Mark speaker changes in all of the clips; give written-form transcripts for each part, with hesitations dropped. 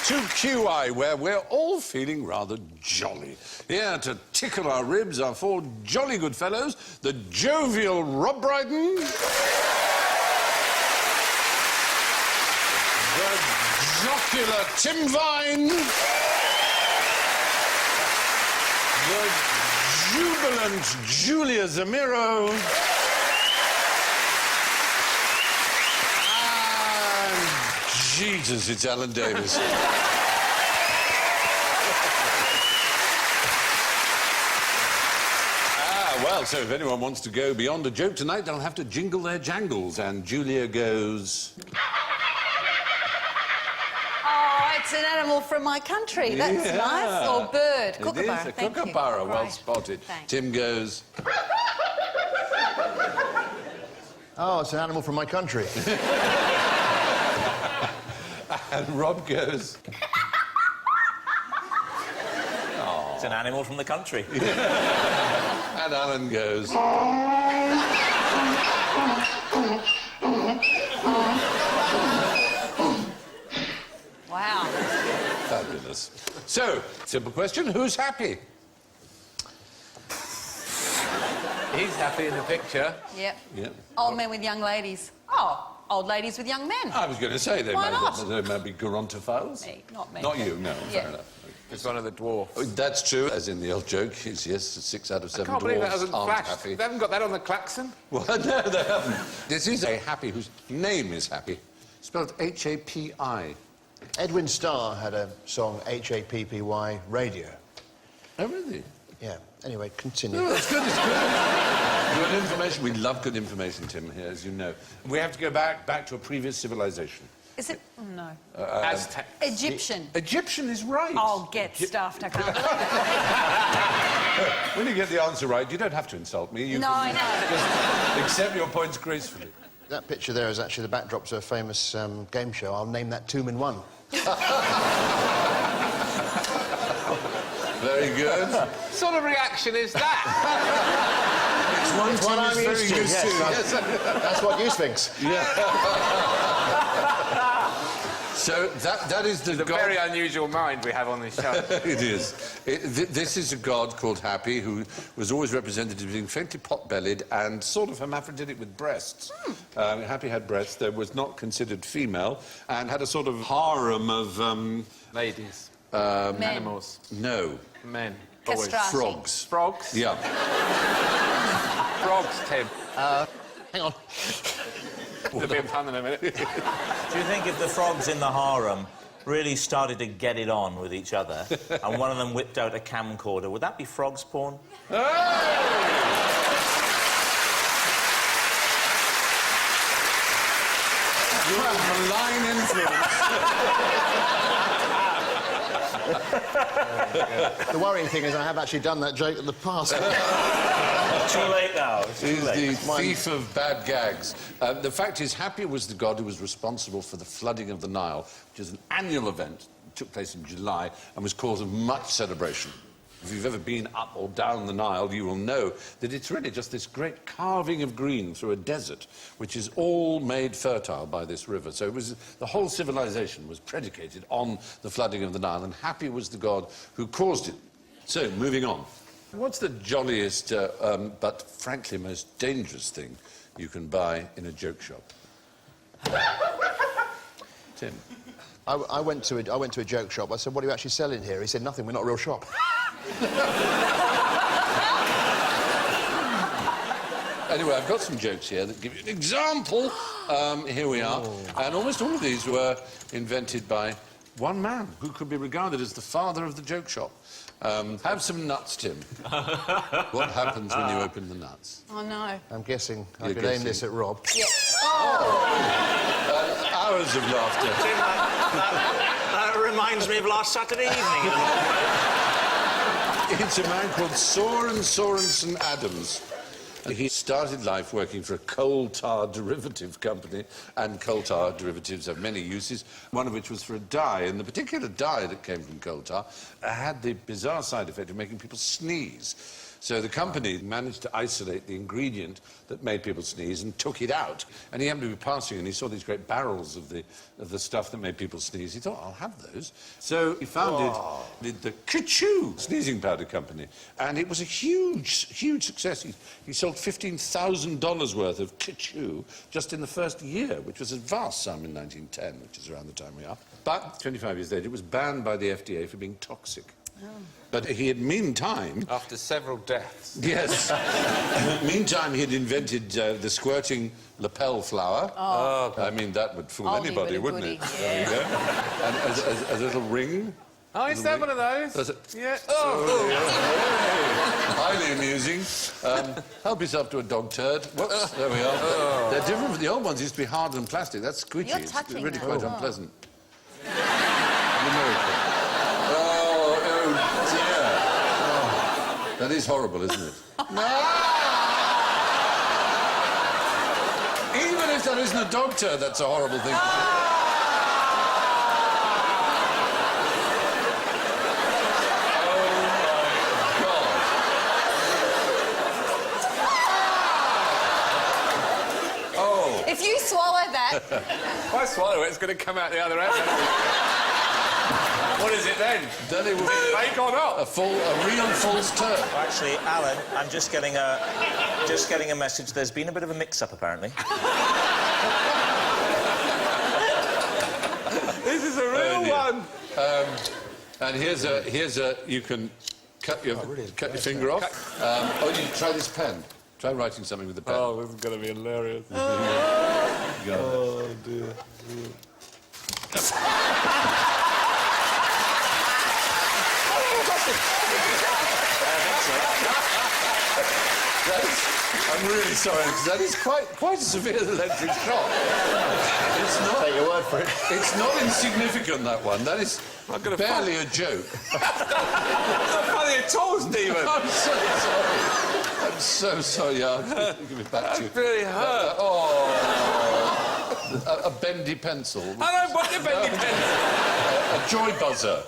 Speaker 1: to КьюАй, where we're all feeling rather jolly. Here to tickle our ribs are four jolly good fellows, the jovial Rob Brydon, the jocular Tim Vine, the jubilant Julia Zemiro, and Jesus, it's Alan Davies. Well, so if anyone wants to go beyond a joke tonight, they'll have to jingle their jangles. And Julia goes...
Speaker 2: Oh, it's an animal from my country. That's nice. Or bird. Kookaburra.
Speaker 1: It is a kookaburra. Well spotted.
Speaker 2: Thanks.
Speaker 1: Tim goes...
Speaker 3: Oh, it's an animal from my country.
Speaker 1: And Rob goes...
Speaker 4: It's an animal from the country.
Speaker 1: And Alan goes...
Speaker 2: Wow.
Speaker 1: Fabulous. So, simple question, who's happy?
Speaker 5: He's happy in the picture.
Speaker 2: Yep.
Speaker 1: Yep.
Speaker 2: Old men with young ladies. Oh, old ladies with young men.
Speaker 1: I was going to say they
Speaker 2: Why not?
Speaker 1: might be gerontophiles.
Speaker 2: Me, not me.
Speaker 1: Not you, no.
Speaker 2: Yeah.
Speaker 1: Fair enough.
Speaker 5: It's one of the dwarfs.
Speaker 1: Oh, that's true, as in the old joke is, yes, 6 out of 7
Speaker 5: I can't believe that
Speaker 1: dwarfs
Speaker 5: hasn't
Speaker 1: aren't
Speaker 5: flashed.
Speaker 1: happy.
Speaker 5: They haven't got that on the klaxon?
Speaker 1: Well, no, they haven't. This is a happy whose name is Happy, spelled H-A-P-I.
Speaker 3: Edwin Starr had a song, H-A-P-P-Y, Radio.
Speaker 1: Oh, really?
Speaker 3: Yeah. Anyway, continue.
Speaker 1: No, it's good, it's good. Good information. We love good information, Tim, here, as you know. We have to go back to a previous civilization.
Speaker 2: Is it? No.
Speaker 5: Aztec.
Speaker 2: Egyptian.
Speaker 1: Egyptian is right.
Speaker 2: Oh, get stuffed. I can't believe it.
Speaker 1: When you get the answer right, you don't have to insult me. You
Speaker 2: No, I
Speaker 1: can
Speaker 2: know.
Speaker 1: just accept your points gracefully.
Speaker 3: That picture there is actually the backdrop to a famous game show. I'll name that 2 in 1.
Speaker 1: Very good.
Speaker 5: What sort of reaction is that?
Speaker 1: It's one
Speaker 3: What I'm
Speaker 1: Tim is
Speaker 3: used to,
Speaker 1: very used to.
Speaker 3: yes. That's what you thinks.
Speaker 1: So that is the
Speaker 5: It's a
Speaker 1: god...
Speaker 5: very unusual mind we have on this show.
Speaker 1: It is. This is a god called Happy, who was always represented as being faintly pot-bellied and sort of hermaphroditic with breasts. Happy had breasts, though was not considered female, and had a sort of harem of...
Speaker 5: Ladies.
Speaker 2: Men.
Speaker 5: Animals.
Speaker 1: No.
Speaker 5: Men.
Speaker 2: Castrati.
Speaker 1: Frogs.
Speaker 5: Frogs?
Speaker 1: Yeah.
Speaker 5: Frogs, Tim.
Speaker 3: Hang on.
Speaker 5: There'll be a pun in a minute.
Speaker 4: Do you think if the frogs in the harem really started to get it on with each other and one of them whipped out a camcorder, would that be frogs porn?
Speaker 1: You're a malign influence.
Speaker 3: The worrying thing is I have actually done that joke in the past.
Speaker 4: Too late now. It's too
Speaker 1: He's
Speaker 4: late.
Speaker 1: the thief of bad gags. The fact is, Happy was the god who was responsible for the flooding of the Nile, which is an annual event, took place in July, and was cause of much celebration. If you've ever been up or down the Nile, you will know that it's really just this great carving of green through a desert, which is all made fertile by this river. So it was, the whole civilization was predicated on the flooding of the Nile, and Happy was the god who caused it. So, moving on. What's the jolliest, but frankly most dangerous thing you can buy in a joke shop? Tim?
Speaker 3: I went to a joke shop. I said, what are you actually selling here? He said, nothing, we're not a real shop.
Speaker 1: Anyway, I've got some jokes here that give you an example. Here we are. And almost all of these were invented by one man who could be regarded as the father of the joke shop. Have some nuts, Tim. What happens when you open the nuts?
Speaker 2: Oh, no.
Speaker 3: I'm guessing I
Speaker 1: You're
Speaker 3: could aim
Speaker 1: guessing.
Speaker 3: this at Rob.
Speaker 2: Yeah.
Speaker 1: Hours of laughter.
Speaker 4: That reminds me of last Saturday evening.
Speaker 1: It's a man called Sorensen Adams. He started life working for a coal tar derivative company, and coal tar derivatives have many uses, one of which was for a dye, and the particular dye that came from coal tar had the bizarre side effect of making people sneeze. So the company managed to isolate the ingredient that made people sneeze and took it out. And he happened to be passing and he saw these great barrels of the stuff that made people sneeze. He thought, I'll have those. So he founded the КьюАй sneezing powder company. And it was a huge, huge success. He sold $15,000 worth of КьюАй just in the first year, which was a vast sum in 1910, which is around the time we are. But 25 years later, it was banned by the FDA for being toxic. Oh. But he had, meantime...
Speaker 5: After several deaths.
Speaker 1: Yes. Meantime, he had invented the squirting lapel flower.
Speaker 2: Oh.
Speaker 1: I mean, that would fool anybody, wouldn't it?
Speaker 2: Yeah.
Speaker 1: There you go. And as a little ring.
Speaker 5: Oh, he's had one of those. Yeah. Oh.
Speaker 1: Highly amusing. Help yourself to a dog turd. Whoops, there we are. They're different from the old ones. Used to be hard than plastic. That's squidgy.
Speaker 2: You're
Speaker 1: It's
Speaker 2: touching
Speaker 1: really
Speaker 2: that.
Speaker 1: quite unpleasant. That is horrible, isn't it? No! Even if that isn't a dog turd, that's a horrible thing to do. Oh, my God. Oh.
Speaker 2: If you swallow that...
Speaker 5: If I swallow it, it's going to come out the other end. What is it then?
Speaker 1: Then it will be
Speaker 5: fake or not?
Speaker 1: a real false turd.
Speaker 4: Actually, Alan, I'm just getting a message. There's been a bit of a mix-up, apparently.
Speaker 5: This is a real one.
Speaker 1: And here's a. You can cut your finger off. Oh, you try this pen. Try writing something with the pen.
Speaker 5: Oh, this is going to be hilarious.
Speaker 1: Oh dear. I'm really sorry, because that is quite a severe electric shock. It's not...
Speaker 3: Take your word for it.
Speaker 1: It's not insignificant, that one. That is barely a joke.
Speaker 5: It's not funny at all, Stephen.
Speaker 1: I'm so sorry. I'm so sorry. I'll give it back to you.
Speaker 5: That really hurt.
Speaker 1: A bendy pencil.
Speaker 5: I don't want a bendy pencil.
Speaker 1: A joy buzzer.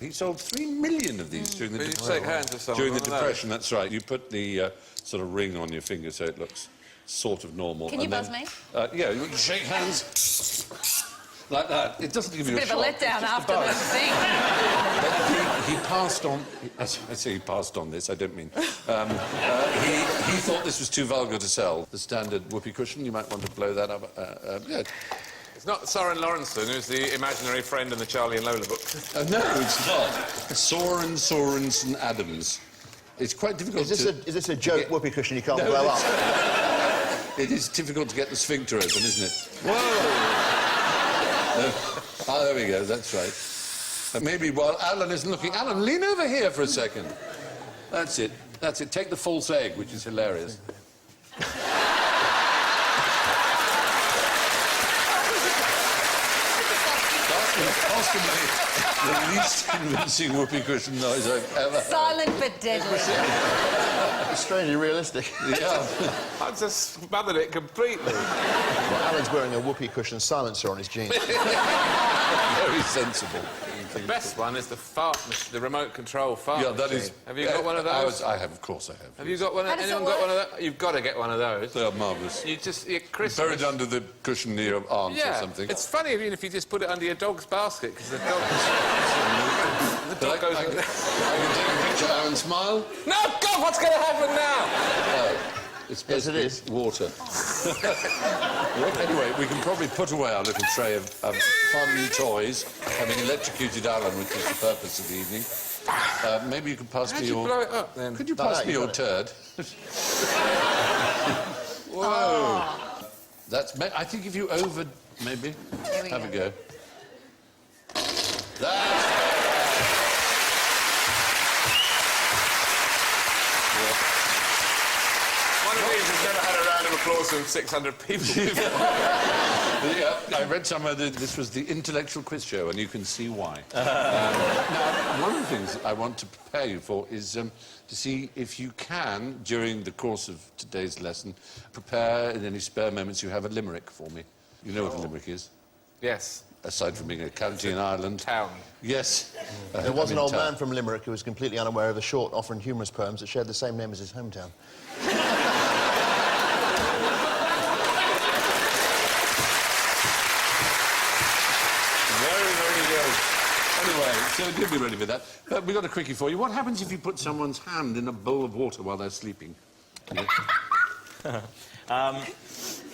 Speaker 1: He sold 3 million of these during the
Speaker 5: But you shake hands with someone.
Speaker 1: during the Depression. That's right. You put the sort of ring on your finger so it looks sort of normal.
Speaker 2: Can you buzz me?
Speaker 1: Yeah, you shake hands like that. It doesn't give you a
Speaker 2: Bit of a
Speaker 1: shock.
Speaker 2: letdown after the thing.
Speaker 1: But he passed on... I say he passed on this, I don't mean... he thought this was too vulgar to sell. The standard whoopee cushion, you might want to blow that up. Yeah.
Speaker 5: It's not Soren Lorentzen, who's the imaginary friend in the Charlie and Lola book.
Speaker 1: No, it's not. Sorensen Adams. It's quite difficult
Speaker 3: Is this a joke whoopee cushion you can't blow up?
Speaker 1: It is difficult to get the sphincter open, isn't it? Whoa! Ah, there we go, that's right. Maybe while Alan isn't looking... Alan, lean over here for a second. That's it. That's it. Take the false egg, which is hilarious. Possibly the least convincing whoopee cushion noise I've ever heard.
Speaker 2: Silent but deadly.
Speaker 3: It's strangely realistic.
Speaker 1: Yeah.
Speaker 5: I just smothered it completely.
Speaker 3: Well, Alan's wearing a whoopee cushion silencer on his jeans.
Speaker 1: Very sensible.
Speaker 5: The best one is the remote control fart
Speaker 1: Yeah, that
Speaker 5: machine.
Speaker 1: is...
Speaker 5: Have you got one of those?
Speaker 1: I have, of course I have.
Speaker 5: Have you got one?
Speaker 2: How does
Speaker 5: Anyone
Speaker 2: it
Speaker 5: got
Speaker 2: work?
Speaker 5: one of those? You've got to get one of those.
Speaker 1: They are marvellous.
Speaker 5: You Christmas.
Speaker 1: Buried under the cushion near your arms or
Speaker 5: Yeah,
Speaker 1: something.
Speaker 5: it's funny even if you just put it under your dog's basket because the dog. The
Speaker 1: But
Speaker 5: dog goes.
Speaker 1: I can take a picture, Aaron, smile.
Speaker 5: No, God, what's going to happen now?
Speaker 1: It's
Speaker 3: Yes, it is.
Speaker 1: basically water. Anyway, we can probably put away our little tray of fun toys, having electrocuted Alan, which is the purpose of the evening. Maybe you could pass
Speaker 5: How'd
Speaker 1: me
Speaker 5: you
Speaker 1: your...
Speaker 5: blow it up then?
Speaker 1: Could you pass me
Speaker 3: you
Speaker 1: your
Speaker 3: got
Speaker 1: turd? Whoa. That's... I think if you over... Maybe.
Speaker 2: Here we
Speaker 1: Have
Speaker 2: go.
Speaker 1: a go. That's...
Speaker 5: One of these has never had a round of applause from 600 people.
Speaker 1: Yeah, I read somewhere that this was the intellectual quiz show, and you can see why. Now, one of the things I want to prepare you for is to see if you can, during the course of today's lesson, prepare in any spare moments you have a limerick for me. You know what a limerick is?
Speaker 5: Yes.
Speaker 1: aside from being a county in Ireland.
Speaker 5: Town.
Speaker 1: Yes.
Speaker 3: There was an old
Speaker 1: town.
Speaker 3: man from Limerick who was completely unaware of a short, often humorous poems that shared the same name as his hometown.
Speaker 1: Very, very good. Anyway, so you'll be ready for that. But we've got a quickie for you. What happens if you put someone's hand in a bowl of water while they're sleeping?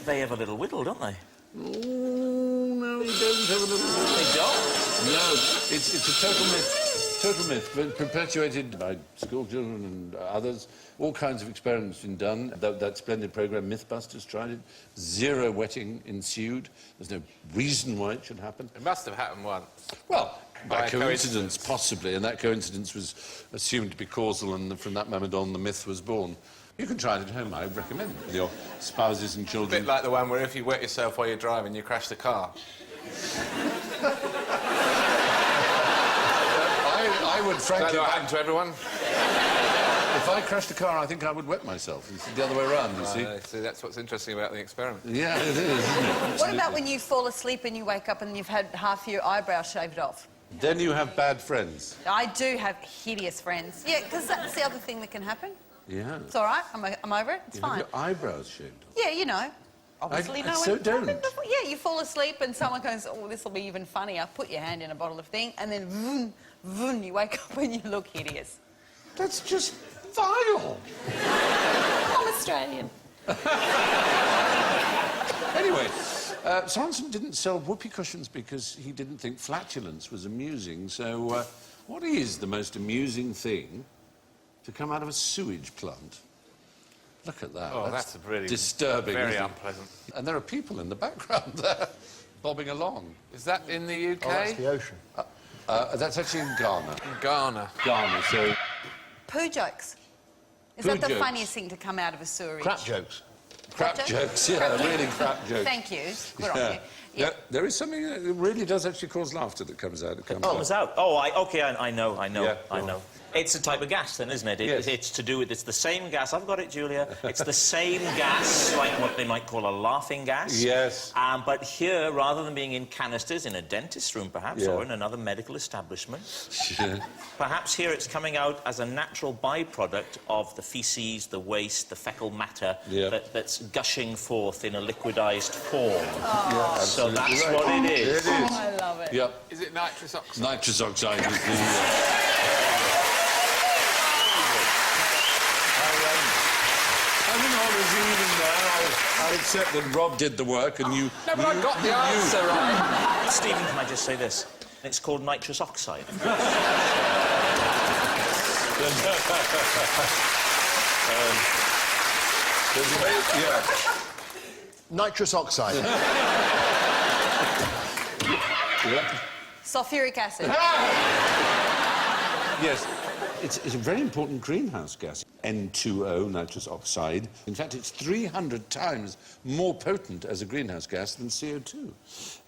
Speaker 4: They have a little whittle, don't they?
Speaker 1: Oh, no, they don't have a little...
Speaker 4: They don't?
Speaker 1: No, it's a total myth. Total myth, but perpetuated by school children and others. All kinds of experiments been done. That splendid programme, Mythbusters, tried it. 0 wetting ensued. There's no reason why it should happen.
Speaker 5: It must have happened once.
Speaker 1: Well, by coincidence,
Speaker 5: coincidence.
Speaker 1: possibly, and that coincidence was assumed to be causal, and from that moment on, the myth was born. You can try it at home, I recommend, with your spouses and
Speaker 5: A
Speaker 1: children.
Speaker 5: bit like the one where if you wet yourself while you're driving, you crash the car.
Speaker 1: I would frankly...
Speaker 5: That's what happened to everyone.
Speaker 1: If I crashed a car, I think I would wet myself. It's the other way around, you see.
Speaker 5: See, that's what's interesting about the experiment.
Speaker 1: Yeah, it is, isn't it?
Speaker 2: What about when you fall asleep and you wake up and you've had half your eyebrow shaved off?
Speaker 1: Then you have bad friends.
Speaker 2: I do have hideous friends. Yeah, because that's the other thing that can happen.
Speaker 1: Yeah.
Speaker 2: It's all right. I'm over it. It's
Speaker 1: You
Speaker 2: fine.
Speaker 1: have your eyebrows shaved off.
Speaker 2: Yeah, you know. Obviously,
Speaker 1: I
Speaker 2: no
Speaker 1: so
Speaker 2: one...
Speaker 1: don't.
Speaker 2: Yeah, you fall asleep and someone goes, oh, this will be even funnier. Put your hand in a bottle of thing and then vroom, vroom, you wake up and you look hideous.
Speaker 1: That's just vile.
Speaker 2: I'm Australian.
Speaker 1: Anyway, Sorensen didn't sell whoopee cushions because he didn't think flatulence was amusing. So, what is the most amusing thing to come out of a sewage plant? Look at that.
Speaker 5: Oh, that's really
Speaker 1: disturbing.
Speaker 5: very
Speaker 1: isn't it?
Speaker 5: unpleasant.
Speaker 1: And there are people in the background there, bobbing along.
Speaker 5: Is that in the UK?
Speaker 3: Oh, that's the ocean.
Speaker 1: That's actually in Ghana.
Speaker 5: In Ghana.
Speaker 1: Ghana, so...
Speaker 2: Poo jokes. Is
Speaker 1: Poo
Speaker 2: that the
Speaker 1: jokes.
Speaker 2: funniest thing to come out of a sewerage?
Speaker 3: Crap jokes.
Speaker 1: Crap
Speaker 2: jokes?
Speaker 1: jokes, yeah,
Speaker 2: Crap
Speaker 1: really crap jokes.
Speaker 2: Thank you. Good on you.
Speaker 1: Yeah, there is something that really does actually cause laughter that comes out. It comes
Speaker 4: Comes out. Oh, okay, I know.
Speaker 1: Yeah,
Speaker 4: I know. It's a type of gas, then, isn't it?
Speaker 1: Yes.
Speaker 4: It's to do with... It's the same gas. I've got it, Julia. It's the same gas, like what they might call a laughing gas.
Speaker 1: Yes.
Speaker 4: But here, rather than being in canisters in a dentist's room, perhaps,
Speaker 1: Yeah.
Speaker 4: or in another medical establishment,
Speaker 1: Yeah.
Speaker 4: perhaps here it's coming out as a natural byproduct of the faeces, the waste, the fecal matter
Speaker 1: Yeah.
Speaker 4: that's gushing forth in a liquidised form.
Speaker 1: Yeah,
Speaker 4: So
Speaker 1: absolutely
Speaker 4: that's
Speaker 1: right.
Speaker 4: what it is.
Speaker 1: It is.
Speaker 2: I love it.
Speaker 1: Yep.
Speaker 5: Is it nitrous oxide?
Speaker 1: Nitrous oxide is the... I don't know, there's even there. I'll accept that Rob did the work and you...
Speaker 5: No, but I got the answer right.
Speaker 4: Stephen, can I just say this? It's called nitrous oxide.
Speaker 1: Yeah.
Speaker 3: Nitrous oxide.
Speaker 1: Yeah.
Speaker 2: Sulfuric acid.
Speaker 1: Yes. It's a very important greenhouse gas, N2O, nitrous oxide. In fact, it's 300 times more potent as a greenhouse gas than CO2.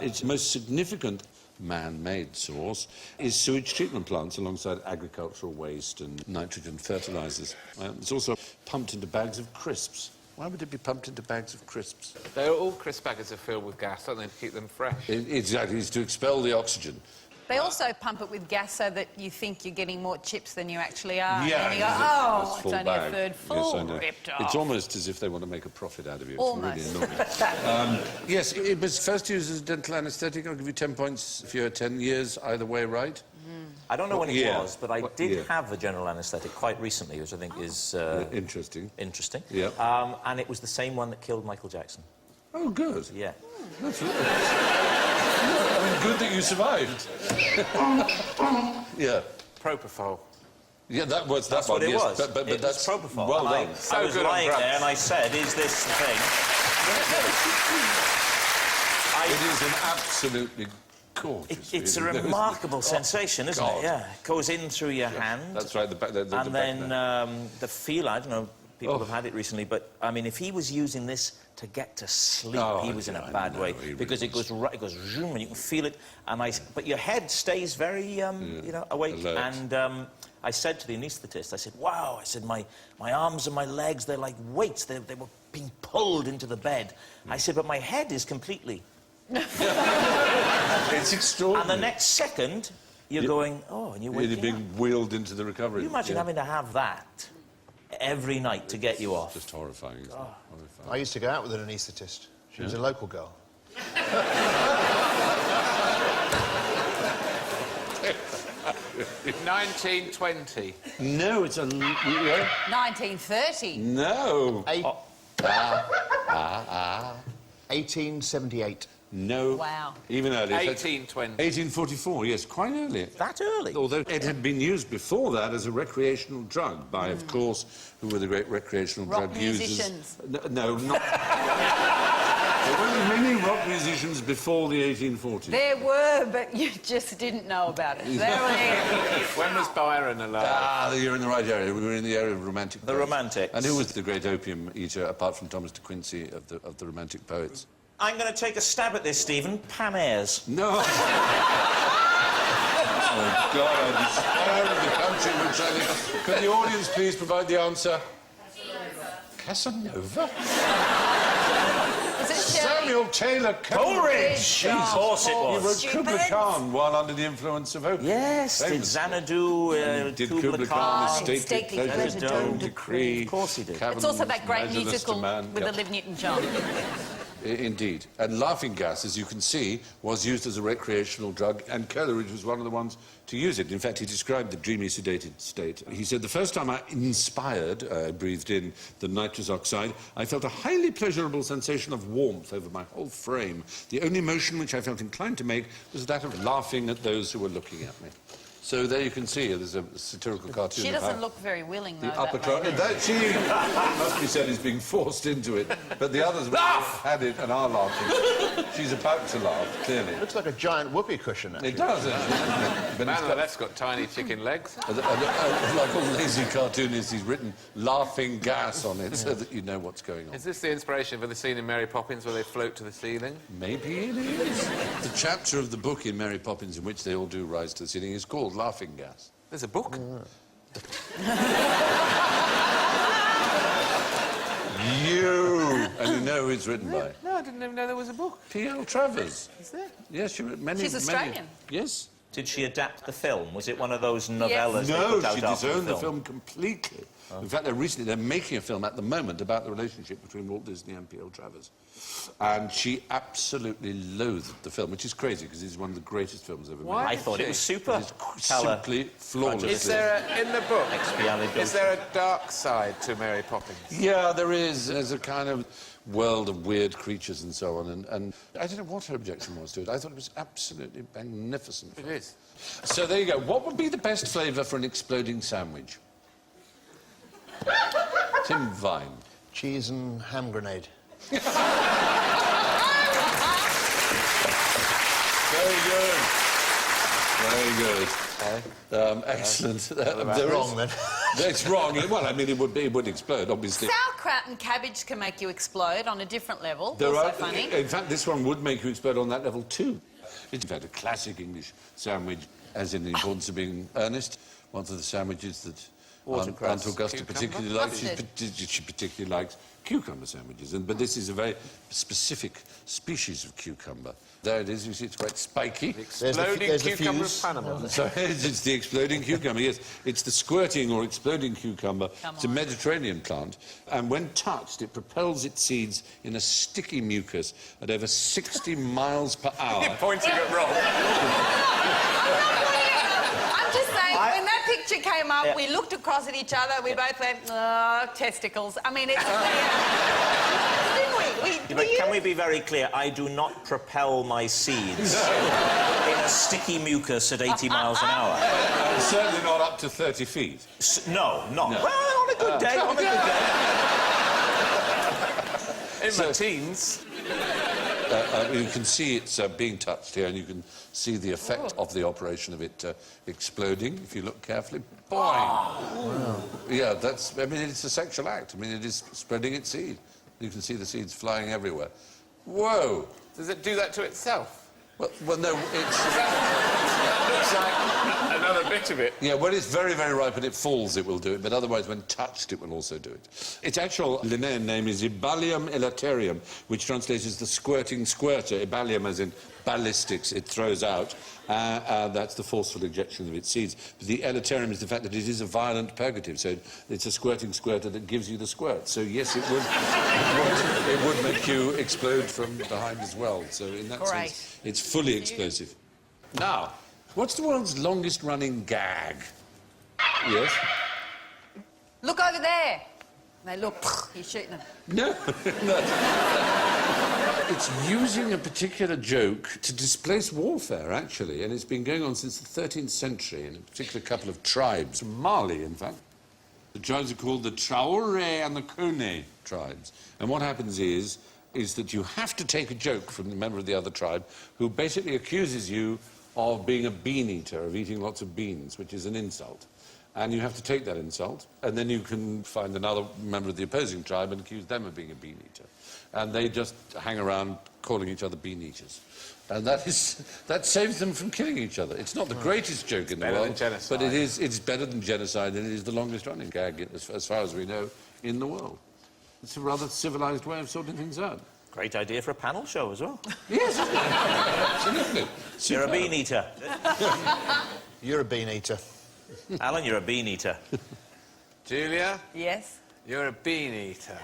Speaker 1: Its most significant man-made source is sewage treatment plants alongside agricultural waste and nitrogen fertilizers. It's also pumped into bags of crisps. Why would it be pumped into bags of crisps?
Speaker 5: They're all crisp baggers are filled with gas, don't they, to keep them fresh?
Speaker 1: Exactly, it's to expel the oxygen.
Speaker 2: They also pump it with gas so that you think you're getting more chips than you actually are.
Speaker 1: Yeah,
Speaker 2: And you go,
Speaker 1: it's
Speaker 2: oh, it's
Speaker 1: full
Speaker 2: only
Speaker 1: bag.
Speaker 2: a third
Speaker 1: Yes,
Speaker 2: full.
Speaker 1: I know.
Speaker 2: Ripped off.
Speaker 1: It's almost as if they want to make a profit out of you.
Speaker 2: Almost.
Speaker 1: It's really annoying. Yes, it was first used as a dental anaesthetic. I'll give you 10 points if you're 10 years either way right.
Speaker 4: I don't know when it
Speaker 1: Yeah.
Speaker 4: was, but I
Speaker 1: What
Speaker 4: did
Speaker 1: year?
Speaker 4: have a general anaesthetic quite recently, which I think is
Speaker 1: Interesting.
Speaker 4: interesting.
Speaker 1: Yeah.
Speaker 4: And it was the same one that killed Michael Jackson.
Speaker 1: Oh, good.
Speaker 4: Yeah.
Speaker 1: That's I mean, good that you survived. Yeah.
Speaker 5: Propofol.
Speaker 1: Yeah, that was
Speaker 4: That's
Speaker 1: that
Speaker 4: what
Speaker 1: one,
Speaker 4: it
Speaker 1: yes.
Speaker 4: was.
Speaker 1: But
Speaker 4: It
Speaker 1: that's
Speaker 4: was propofol.
Speaker 1: well
Speaker 4: And
Speaker 1: done.
Speaker 4: I was
Speaker 5: good on
Speaker 4: lying
Speaker 5: drugs.
Speaker 4: there and I said, is this the thing?
Speaker 1: It is an absolutely gorgeous
Speaker 4: It's a
Speaker 1: feeling.
Speaker 4: remarkable sensation, isn't
Speaker 1: God.
Speaker 4: it? Yeah. It goes in through your hand.
Speaker 1: That's right. The
Speaker 4: and
Speaker 1: back
Speaker 4: then
Speaker 1: there.
Speaker 4: the feel, I don't know, people
Speaker 1: Oh.
Speaker 4: have had it recently, but, I mean, if he was using this to get to sleep,
Speaker 1: Oh,
Speaker 4: he was in a
Speaker 1: I
Speaker 4: bad
Speaker 1: know,
Speaker 4: way.
Speaker 1: he really
Speaker 4: Because it goes right, it goes zoom, and you can feel it. But your head stays very, you know, awake.
Speaker 1: Alert.
Speaker 4: And I said to the anaesthetist, I said, wow, I said, my arms and my legs, they're like weights. They were being pulled into the bed. I said, but my head is completely
Speaker 1: It's extraordinary.
Speaker 4: And the next second, you're going, oh, and you're
Speaker 1: Really
Speaker 4: waking
Speaker 1: being
Speaker 4: up.
Speaker 1: wheeled into the recovery.
Speaker 4: Can you imagine having to have that every night to get you off?
Speaker 1: Just horrifying, isn't it? Horrifying.
Speaker 3: I used to go out with an anaesthetist. She was a local girl.
Speaker 5: 1920.
Speaker 1: No, it's a...
Speaker 2: 1930.
Speaker 1: No.
Speaker 3: 1878.
Speaker 1: No.
Speaker 2: Wow.
Speaker 1: Even earlier.
Speaker 5: 1820.
Speaker 1: 1844, yes, quite early.
Speaker 4: That early?
Speaker 1: Although it had been used before that as a recreational drug by, of course, who were the great recreational
Speaker 2: Rock
Speaker 1: drug
Speaker 2: musicians.
Speaker 1: users. No, not... There weren't many rock musicians before the 1840s.
Speaker 2: There were, but you just didn't know about it. They were there.
Speaker 5: When was Byron alive?
Speaker 1: Ah, you're in the right area. We were in the area of romantic
Speaker 4: The
Speaker 1: poets.
Speaker 4: Romantics.
Speaker 1: And who was the great opium eater, apart from Thomas de Quincey, of the romantic poets?
Speaker 4: I'm going to take a stab at this, Stephen. Pam Ayres.
Speaker 1: No. Oh, God, I despair of the country in which I live. Can the audience please provide the answer? Casanova?
Speaker 2: Is it Shirley?
Speaker 1: Samuel Taylor
Speaker 4: Coleridge! Of course it
Speaker 1: He
Speaker 4: was.
Speaker 1: wrote Kubla Khan while under the influence of opium.
Speaker 4: Yes, did
Speaker 1: Famous.
Speaker 4: Xanadu,
Speaker 1: Did
Speaker 4: Kubla Khan,
Speaker 1: stately
Speaker 2: Stately
Speaker 1: pleasure
Speaker 2: Pleasure
Speaker 1: don't
Speaker 2: Don't
Speaker 1: decree.
Speaker 4: Of course he did.
Speaker 2: It's also that great
Speaker 1: Measureless
Speaker 2: musical
Speaker 1: demand.
Speaker 2: with
Speaker 1: Yeah.
Speaker 2: Olivia Newton-John.
Speaker 1: Indeed. And laughing gas, as you can see, was used as a recreational drug, and Coleridge was one of the ones to use it. In fact, he described the dreamy, sedated state. He said, the first time I breathed in the nitrous oxide, I felt a highly pleasurable sensation of warmth over my whole frame. The only motion which I felt inclined to make was that of laughing at those who were looking at me. So there you can see, there's a satirical cartoon.
Speaker 2: She
Speaker 1: of
Speaker 2: doesn't
Speaker 1: how
Speaker 2: look very willing, though.
Speaker 1: the upper
Speaker 2: that lady.
Speaker 1: class. That she must be said is being forced into it. But the others had it and are laughing. She's about to laugh, clearly.
Speaker 3: Looks like a giant whoopee cushion, actually.
Speaker 1: It does, actually. But
Speaker 5: Man
Speaker 1: it's
Speaker 5: on the
Speaker 1: got,
Speaker 5: left's got tiny chicken legs.
Speaker 1: like all lazy cartoonists, he's written laughing gas on it so that you know what's going on.
Speaker 5: Is this the inspiration for the scene in Mary Poppins where they float to the ceiling?
Speaker 1: Maybe it is. The chapter of the book in Mary Poppins in which they all do rise to the ceiling is called Laughing Gas.
Speaker 5: There's a book.
Speaker 1: You! And you know who it's written by?
Speaker 5: No, I didn't even know there was a book.
Speaker 1: P.L. Travers.
Speaker 5: Is there?
Speaker 1: Yes, she wrote many...
Speaker 2: She's Australian.
Speaker 1: Yes.
Speaker 4: Did she adapt the film? Was it one of those novellas they
Speaker 1: No,
Speaker 4: put out
Speaker 1: she
Speaker 4: after
Speaker 1: disowned the film completely. In fact, they're making a film at the moment about the relationship between Walt Disney and P.L. Travers. And she absolutely loathed the film, which is crazy, because it's one of the greatest films ever
Speaker 5: Why?
Speaker 1: made.
Speaker 4: I thought it was super.
Speaker 1: It's simply flawless.
Speaker 5: Is there in the book,
Speaker 4: Expialidocious.
Speaker 5: is there a dark side to Mary Poppins?
Speaker 1: Yeah, there is. There's a kind of world of weird creatures and so on. And I don't know what her objection was to it. I thought it was absolutely magnificent.
Speaker 5: It is.
Speaker 1: So there you go. What would be the best flavour for an exploding sandwich? Tim Vine.
Speaker 3: Cheese and ham grenade.
Speaker 1: Very good. Very good. Excellent.
Speaker 3: That's wrong, then.
Speaker 1: That's wrong. Well, I mean, it would explode, obviously.
Speaker 2: Sauerkraut and cabbage can make you explode on a different level.
Speaker 1: There
Speaker 2: also
Speaker 1: are,
Speaker 2: funny.
Speaker 1: in fact, this one would make you explode on that level too. It's in fact a classic English sandwich, as in the importance of being earnest. One of the sandwiches that
Speaker 4: Watercress.
Speaker 1: Aunt Augusta particularly likes. She particularly likes cucumber sandwiches, but this is a very specific species of cucumber. There it is. You see, it's quite spiky.
Speaker 5: Exploding
Speaker 3: there's the
Speaker 5: cucumber of
Speaker 3: fuse.
Speaker 5: Panama.
Speaker 1: So it's the exploding cucumber, yes. It's the squirting or exploding cucumber. It's a Mediterranean plant. And when touched, it propels its seeds in a sticky mucus at over 60 miles per hour.
Speaker 5: You're pointing at Rob.
Speaker 2: I'm just saying, when that picture came up, we looked across at each other, we both went, oh, testicles. I mean, it's... Didn't we?
Speaker 4: But can we be very clear? I do not propel my seeds in a sticky mucus at 80 miles an hour.
Speaker 1: Certainly not up to 30 feet.
Speaker 4: No. Well, on a good day, on a good day.
Speaker 5: In my teens.
Speaker 1: You can see it's being touched here, and you can see the effect of the operation of it exploding, if you look carefully. Boing! Wow. Yeah, that's... I mean, it's a sexual act. I mean, it is spreading its seed. You can see the seeds flying everywhere. Whoa!
Speaker 5: Does it do that to itself?
Speaker 1: Well, no, it's...
Speaker 5: That looks like another bit of it.
Speaker 1: Yeah, when it's very, very ripe and it falls, it will do it, but otherwise, when touched, it will also do it. Its actual Linnaean name is Ibalium elaterium, which translates as the squirting squirter. Ibalium as in ballistics, it throws out. That's the forceful ejection of its seeds. But the elaterium is the fact that it is a violent purgative, so it's a squirting squirter that gives you the squirt. So, yes, it would make you explode from behind as well. So, in that sense, it's fully explosive. Now, what's the world's longest-running gag? Yes?
Speaker 2: Look over there. They look, he's shooting them.
Speaker 1: No, no. It's using a particular joke to displace warfare, actually, and it's been going on since the 13th century in a particular couple of tribes, Mali, in fact. The tribes are called the Traore and the Kone tribes. And what happens is that you have to take a joke from the member of the other tribe who basically accuses you of being a bean eater, of eating lots of beans, which is an insult. And you have to take that insult, and then you can find another member of the opposing tribe and accuse them of being a bean eater. And they just hang around calling each other bean eaters. And that saves them from killing each other. It's not the greatest joke in the world, but it's better than genocide, and it is the longest-running gag, as far as we know, in the world. It's a rather civilised way of sorting things out.
Speaker 4: Great idea for a panel show as well.
Speaker 1: Yes, absolutely.
Speaker 4: You're a bean eater.
Speaker 3: You're a bean eater.
Speaker 4: Alan, you're a bean eater.
Speaker 5: Julia?
Speaker 2: Yes.
Speaker 5: You're a bean eater.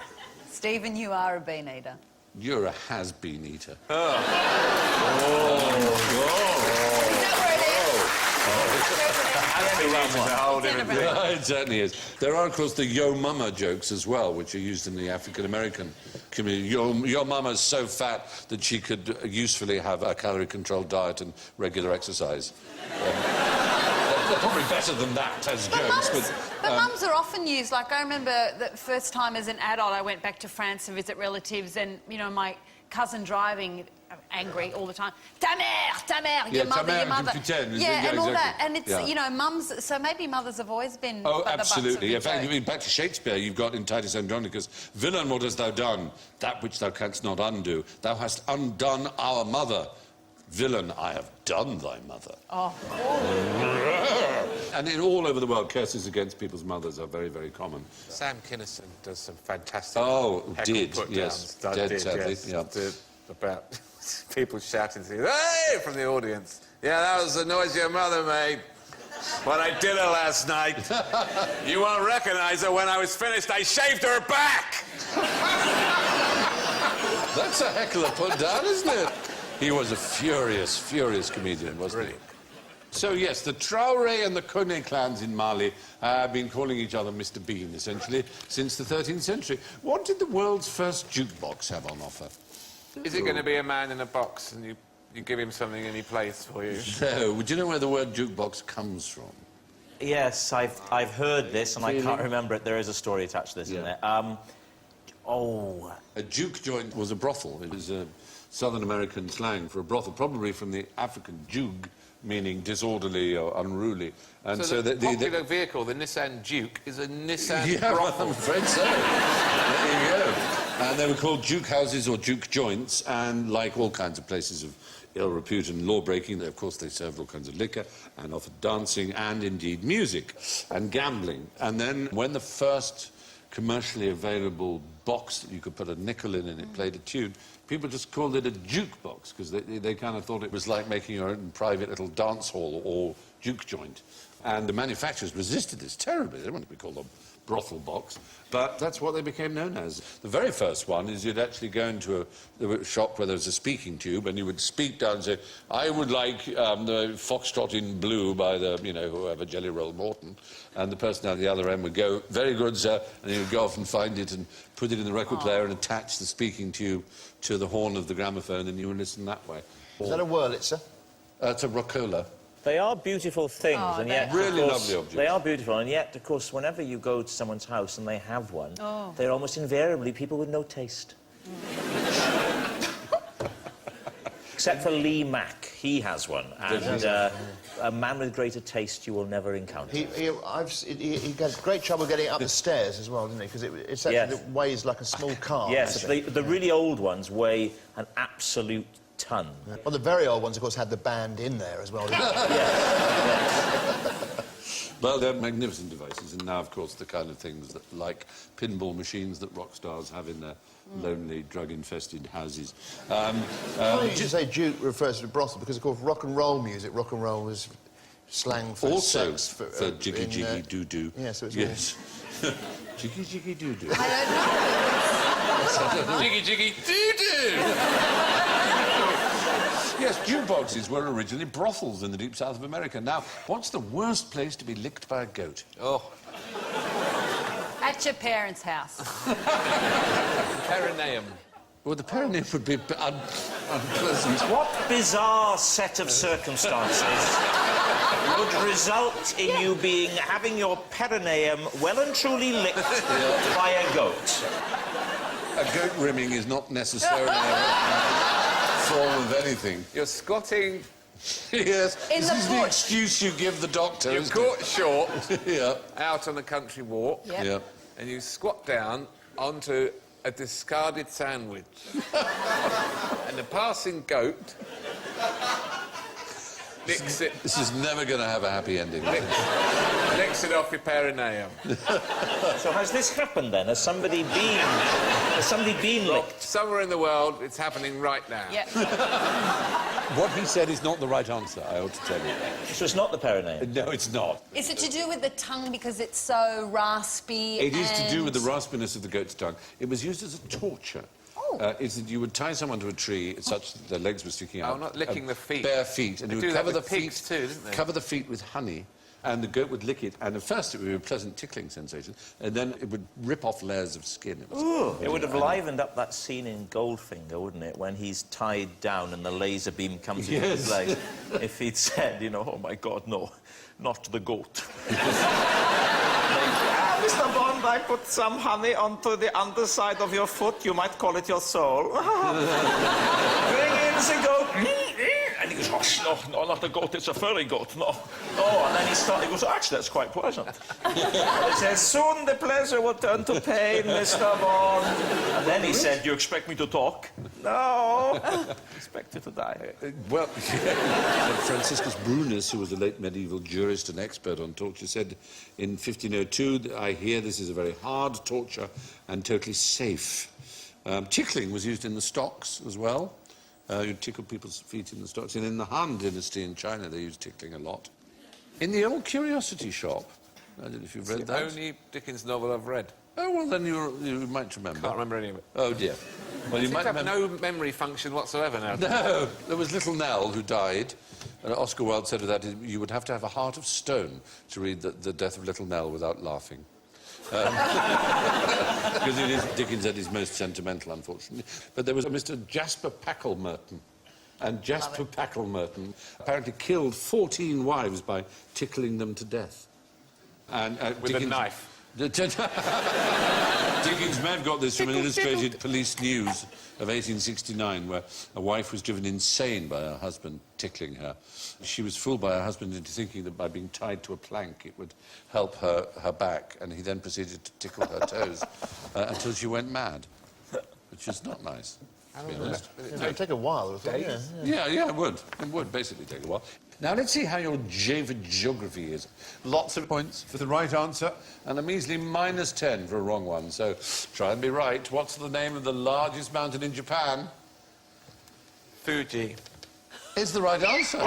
Speaker 2: Stephen, you are a bean eater.
Speaker 1: You're a has-been eater.
Speaker 2: Is that where it is?
Speaker 1: Yeah, it certainly is. There are, of course, the yo mama jokes as well, which are used in the African-American community. Your mama's so fat that she could usefully have a calorie-controlled diet and regular exercise. They're probably better than that as jokes,
Speaker 2: but mums are often used. Like, I remember the first time as an adult I went back to France to visit relatives, and, you know, my cousin driving, angry all the time. Ta mère, your mother, your mother. Yeah, and all that. And it's, you know, mums... So maybe mothers have always been...
Speaker 1: Oh, absolutely. In fact, back to Shakespeare, you've got in Titus Andronicus, "Villain, what hast thou done? That which thou canst not undo. Thou hast undone our mother. Villain, I have done thy mother."
Speaker 2: Oh.
Speaker 1: And all over the world, curses against people's mothers are very, very common.
Speaker 5: Sam Kinison does some fantastic...
Speaker 1: Yes, dead sadly. Yeah.
Speaker 5: About people shouting things, "Hey!" from the audience. "Yeah, that was the noise your mother made when I did her last night. You won't recognise her. When I was finished, I shaved her back."
Speaker 1: That's a heckler put down, isn't it? He was a furious, furious comedian, wasn't he? So, yes, the Traore and the Kone clans in Mali have been calling each other Mr. Bean, essentially, since the 13th century. What did the world's first jukebox have on offer?
Speaker 5: Is it going to be a man in a box and you give him something and he plays for you?
Speaker 1: No. Do you know where the word jukebox comes from?
Speaker 4: Yes, I've heard this, and I can't remember it. There is a story attached to this, isn't there?
Speaker 1: A juke joint was a brothel. It was a Southern American slang for a brothel, probably from the African jug, meaning disorderly or unruly. And
Speaker 5: so the popular vehicle, the Nissan Juke, is a Nissan brothel.
Speaker 1: I'm afraid so. There you go. And they were called juke houses or juke joints, and like all kinds of places of ill repute and law-breaking, of course, they served all kinds of liquor and offered dancing and, indeed, music and gambling. And then when the first commercially available box that you could put a nickel in and it played a tune, people just called it a jukebox because they kind of thought it was like making your own private little dance hall or juke joint. And the manufacturers resisted this terribly. They wanted to be called a brothel box, but that's what they became known as. The very first one is you'd actually go into a shop where there was a speaking tube and you would speak down and say, "I would like the Foxtrot in Blue by the, you know, whoever, Jelly Roll Morton," and the person at the other end would go, "Very good, sir," and he would go off and find it and put it in the record player and attach the speaking tube to the horn of the gramophone, and you would listen that way.
Speaker 3: Is that a Wurlitzer?
Speaker 1: It's a Rocola.
Speaker 4: They are beautiful things, and yet...
Speaker 1: Really
Speaker 4: of course,
Speaker 1: lovely objects.
Speaker 4: They are beautiful, and yet, of course, whenever you go to someone's house and they have one, they're almost invariably people with no taste. Except for Lee Mack. He has one, and a man with greater taste you will never encounter.
Speaker 3: He had great trouble getting up the stairs as well, didn't he? Because it weighs like a small car.
Speaker 4: Yes, the really old ones weigh an absolute ton.
Speaker 3: Well, the very old ones, of course, had the band in there as well.
Speaker 1: Well, they're magnificent devices, and now, of course, the kind of things that, like pinball machines that rock stars have in their lonely, drug-infested houses.
Speaker 3: You should say Duke refers to brothel because, of course, rock and roll music, rock and roll was slang for
Speaker 1: Also,
Speaker 3: sex.
Speaker 1: for jiggy jiggy doo doo.
Speaker 3: Yeah, so it's
Speaker 1: yes. Jiggy jiggy doo doo.
Speaker 2: I don't know.
Speaker 1: Jiggy jiggy doo doo. Yes, jukeboxes were originally brothels in the deep south of America. Now, what's the worst place to be licked by a goat?
Speaker 5: Oh,
Speaker 2: At your parents' house.
Speaker 5: perineum.
Speaker 1: Well, the perineum would be unpleasant.
Speaker 4: What bizarre set of circumstances would result in you having your perineum well and truly licked by a goat?
Speaker 1: A goat rimming is not necessarily a form of anything.
Speaker 5: You're squatting.
Speaker 1: Yes,
Speaker 2: In
Speaker 1: this
Speaker 2: the
Speaker 1: is the
Speaker 2: porch.
Speaker 1: excuse you give the doctor.
Speaker 5: You're
Speaker 1: isn't
Speaker 5: caught short
Speaker 1: it? Yeah.
Speaker 5: out on a country walk,
Speaker 2: Yep.
Speaker 1: Yeah.
Speaker 5: and you squat down onto a discarded sandwich. And the passing goat licks it,
Speaker 1: This is never going to have a happy ending.
Speaker 5: licks it off your perineum.
Speaker 4: So has this happened then? Has somebody been licked?
Speaker 5: Somewhere in the world, it's happening right now.
Speaker 2: Yep.
Speaker 1: What he said is not the right answer, I ought to tell you.
Speaker 4: So it's not the perineum?
Speaker 1: No, it's not.
Speaker 2: Is it to do with the tongue because it's so raspy?
Speaker 1: It is to do with the
Speaker 2: and-
Speaker 1: raspiness of the goat's tongue. It was used as a torture.
Speaker 2: Oh.
Speaker 1: Is that you would tie someone to a tree such that their legs were sticking out.
Speaker 5: Oh, not licking the feet.
Speaker 1: Bare feet. And
Speaker 5: They
Speaker 1: you
Speaker 5: do
Speaker 1: would
Speaker 5: that
Speaker 1: cover the
Speaker 5: with pigs
Speaker 1: feet,
Speaker 5: too, didn't they?
Speaker 1: cover the feet with honey, and the goat would lick it. And at first it would be a pleasant tickling sensation, and then it would rip off layers of skin.
Speaker 4: It would have livened up that scene in Goldfinger, wouldn't it? When he's tied down and the laser beam comes into his leg. If he'd said, you know, oh my God, no, not the goat. Mr. Bond, I put some honey onto the underside of your foot. You might call it your soul. Bring in the goat. And he goes, oh, no, not a goat, it's a furry goat, no. Oh, and then he goes, actually, that's quite pleasant. And he says, soon the pleasure will turn to pain, Mr. Bond. And then he said, you expect me to talk? No. I expect you to die.
Speaker 1: Well, Franciscus Brunus, who was a late medieval jurist and expert on torture, said in 1502, that I hear this is a very hard torture and totally safe. Tickling was used in the stocks as well. You'd tickle people's feet in the stocks. And in the Han dynasty in China, they used tickling a lot. In the old curiosity shop, I don't know if you've read
Speaker 5: It's the
Speaker 1: that.
Speaker 5: only Dickens novel I've read.
Speaker 1: Oh, well, then you might remember.
Speaker 5: Can't remember any of it.
Speaker 1: Oh, dear. Well, you
Speaker 5: Seems
Speaker 1: might
Speaker 5: to have
Speaker 1: remember...
Speaker 5: no memory function whatsoever now.
Speaker 1: No, there was little Nell who died. And Oscar Wilde said of that, you would have to have a heart of stone to read the death of little Nell without laughing. Because it is Dickens at his most sentimental, unfortunately. But there was a Mr. Jasper Packlemerton. And Jasper Packlemerton apparently killed 14 wives by tickling them to death. And,
Speaker 5: With a knife.
Speaker 1: Dickens may have got this from an illustrated police news of 1869, where a wife was driven insane by her husband tickling her. She was fooled by her husband into thinking that by being tied to a plank it would help her back, and he then proceeded to tickle her toes until she went mad, which is not nice, to be honest.
Speaker 3: It would take a while.
Speaker 1: Yeah, it would. It would basically take a while. Now, let's see how your Java geography is. Lots of points for the right answer, and a measly -10 for a wrong one. So, try and be right. What's the name of the largest mountain in Japan?
Speaker 5: Fuji.
Speaker 1: Is the right answer.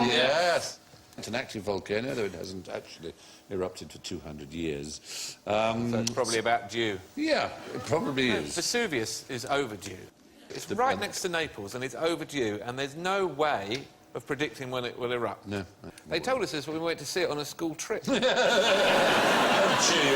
Speaker 1: Yes. It's an active volcano, though it hasn't actually erupted for 200 years.
Speaker 5: So it's probably about due.
Speaker 1: Yeah, it probably is.
Speaker 5: Vesuvius is overdue. It's right next to Naples, and it's overdue, and there's no way of predicting when it will erupt.
Speaker 1: No.
Speaker 5: They told us this when we went to see it on a school trip.
Speaker 1: Cheer you